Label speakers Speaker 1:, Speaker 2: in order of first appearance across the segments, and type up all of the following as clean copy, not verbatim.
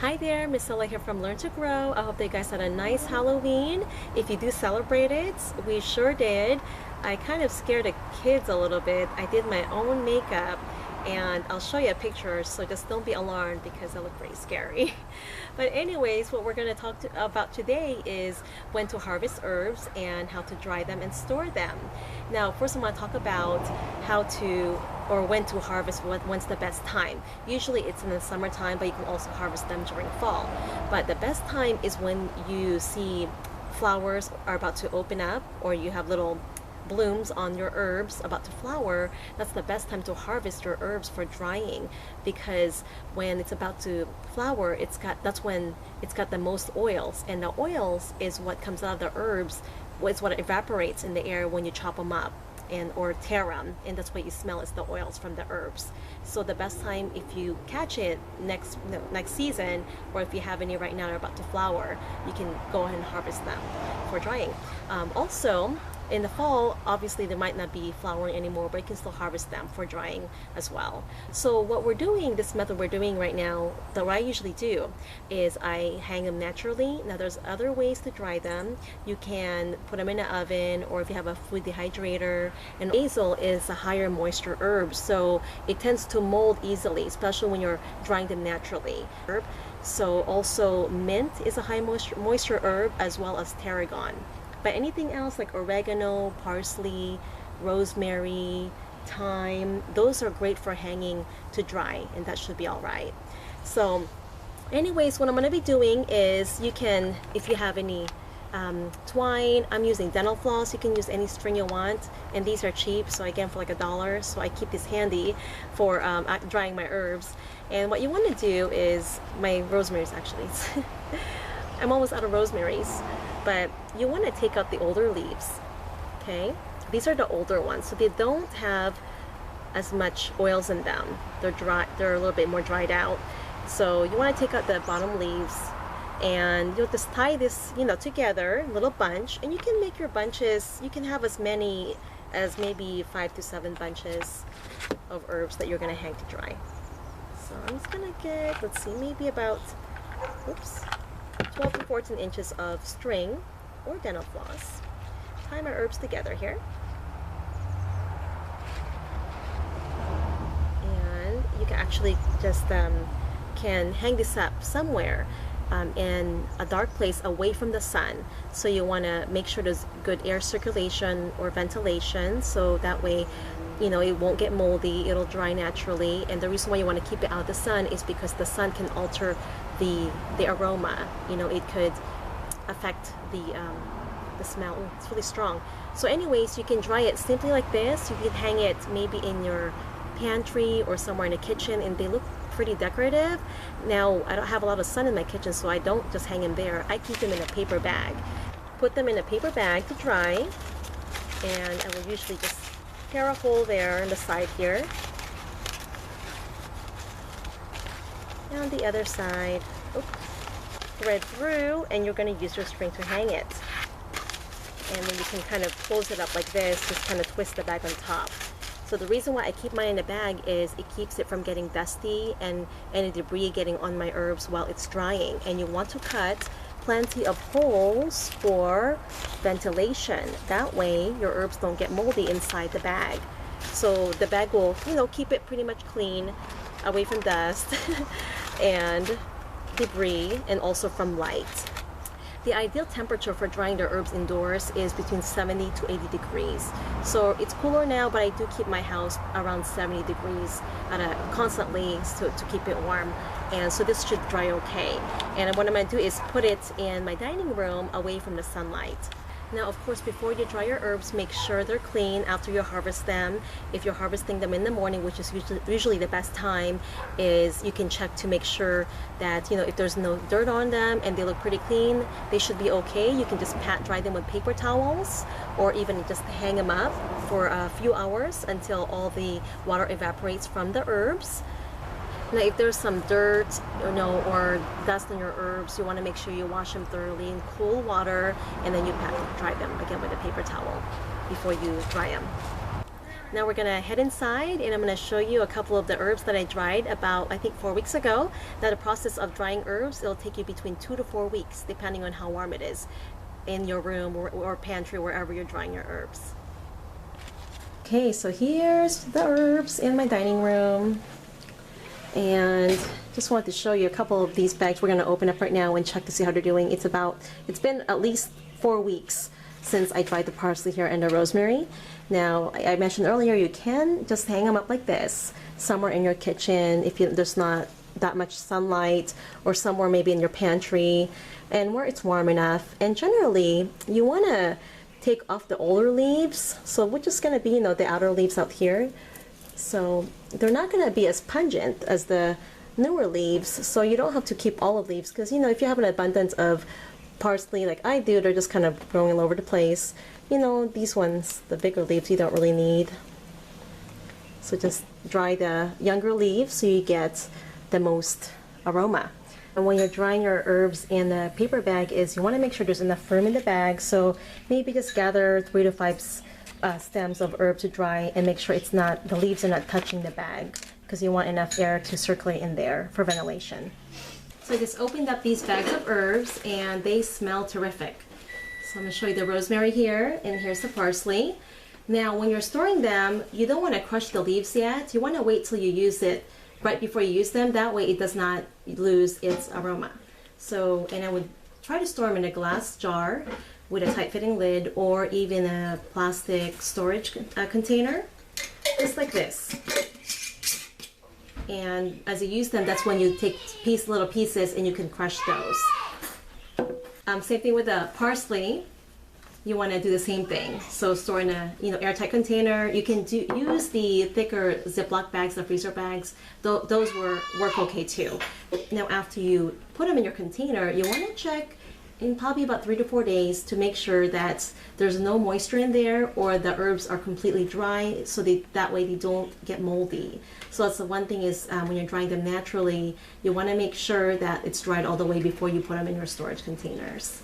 Speaker 1: Hi there, Miss Ella here from Learn to Grow. I hope that you guys had a nice Halloween. If you do celebrate it, we sure did. I kind of scared the kids a little bit. I did my own makeup and I'll show you a picture, so just don't be alarmed because they look pretty scary. But anyways, what we're going to talk about today is when to harvest herbs and how to dry them and store them. Now, first I want to talk about how to or when to harvest, when's the best time. Usually it's in the summertime, but you can also harvest them during fall. But the best time is when you see flowers are about to open up or you have little blooms on your herbs about to flower. That's the best time to harvest your herbs for drying, because when it's about to flower, that's when it's got the most oils, and the oils is what comes out of the herbs. It's what evaporates in the air when you chop them up or tear them, and that's what you smell is the oils from the herbs. So the best time, if you catch it next season, or if you have any right now that are about to flower, you can go ahead and harvest them for drying. Also in the fall, obviously they might not be flowering anymore, but you can still harvest them for drying as well. So what we're doing, this method we're doing right now, that what I usually do is I hang them naturally. Now there's other ways to dry them. You can put them in an oven, or if you have a food dehydrator. And basil is a higher moisture herb, so it tends to mold easily, especially when you're drying them naturally. So also mint is a high moisture herb, as well as tarragon. But anything else like oregano, parsley, rosemary, thyme, those are great for hanging to dry, and that should be all right. So anyways, what I'm going to be doing is, you can, if you have any twine, I'm using dental floss. You can use any string you want, and these are cheap, so again for like $1, so I keep this handy for drying my herbs. And what you want to do is, my rosemary's actually I'm almost out of rosemaries, but you want to take out the older leaves. Okay, these are the older ones, so they don't have as much oils in them. They're dry, they're a little bit more dried out. So you want to take out the bottom leaves, and you'll just tie this, together, little bunch, and you can make your bunches. You can have as many as maybe 5 to 7 bunches of herbs that you're going to hang to dry. So I'm just going to get, let's see, maybe about 12 to 14 inches of string or dental floss. Tie my herbs together here. And you can actually just can hang this up somewhere in a dark place away from the sun. So you want to make sure there's good air circulation or ventilation, so that way it won't get moldy, it'll dry naturally. And the reason why you want to keep it out of the sun is because the sun can alter the aroma. It could affect the smell. Ooh, it's really strong. So anyways, you can dry it simply like this. You can hang it maybe in your pantry or somewhere in the kitchen, and they look pretty decorative. Now I don't have a lot of sun in my kitchen, so I don't just hang them there. I keep them in a paper bag. Put them in a paper bag to dry, and I will usually just tear a hole there on the side here. And on the other side, thread through, and you're going to use your string to hang it. And then you can kind of close it up like this, just kind of twist the bag on top. So the reason why I keep mine in the bag is it keeps it from getting dusty and any debris getting on my herbs while it's drying. And you want to cut plenty of holes for ventilation. That way your herbs don't get moldy inside the bag. So the bag will, keep it pretty much clean, away from dust and debris, and also from light. The ideal temperature for drying the herbs indoors is between 70 to 80 degrees. So it's cooler now, but I do keep my house around 70 degrees constantly to keep it warm. And so this should dry okay. And what I'm going to do is put it in my dining room away from the sunlight. Now, of course, before you dry your herbs, make sure they're clean after you harvest them. If you're harvesting them in the morning, which is usually the best time, is you can check to make sure that, if there's no dirt on them and they look pretty clean, they should be okay. You can just pat dry them with paper towels, or even just hang them up for a few hours until all the water evaporates from the herbs. Now, if there's some dirt, or dust on your herbs, you want to make sure you wash them thoroughly in cool water, and then you pat dry them again with a paper towel before you dry them. Now we're gonna head inside and I'm gonna show you a couple of the herbs that I dried about, I think, 4 weeks ago. Now the process of drying herbs, it'll take you between 2 to 4 weeks, depending on how warm it is in your room or pantry, wherever you're drying your herbs. Okay, so here's the herbs in my dining room. And just wanted to show you a couple of these bags we're going to open up right now and check to see how they're doing. It's been at least 4 weeks since I dried the parsley here and the rosemary. Now, I mentioned earlier, you can just hang them up like this, somewhere in your kitchen if there's not that much sunlight, or somewhere maybe in your pantry, and where it's warm enough. And generally, you want to take off the older leaves. So we're just going to be, the outer leaves out here. So they're not going to be as pungent as the newer leaves. So you don't have to keep all of leaves, because if you have an abundance of parsley like I do, they're just kind of growing all over the place. These ones, the bigger leaves, you don't really need. So just dry the younger leaves so you get the most aroma. And when you're drying your herbs in the paper bag, you want to make sure there's enough room in the bag. So maybe just gather 3 to 5 stems of herb to dry, and make sure the leaves are not touching the bag, because you want enough air to circulate in there for ventilation. So I just opened up these bags of herbs and they smell terrific. So I'm going to show you the rosemary here, and here's the parsley. Now when you're storing them, you don't want to crush the leaves yet. You want to wait till you use it right before you use them. That way it does not lose its aroma. So, and I would try to store them in a glass jar with a tight-fitting lid, or even a plastic storage container, just like this. And as you use them, that's when you take little pieces and you can crush those. Same thing with the parsley. You want to do the same thing. So store in a airtight container. You can use the thicker Ziploc bags, the freezer bags. Those work okay too. Now after you put them in your container, you want to check in probably about 3 to 4 days to make sure that there's no moisture in there, or the herbs are completely dry, so that way they don't get moldy. So that's the one thing is when you're drying them naturally, you want to make sure that it's dried all the way before you put them in your storage containers.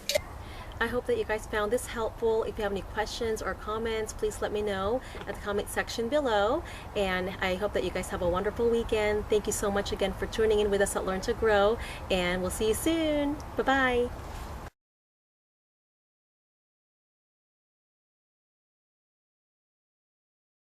Speaker 1: I hope that you guys found this helpful. If you have any questions or comments, please let me know at the comment section below. And I hope that you guys have a wonderful weekend. Thank you so much again for tuning in with us at Learn to Grow, and we'll see you soon. Bye-bye.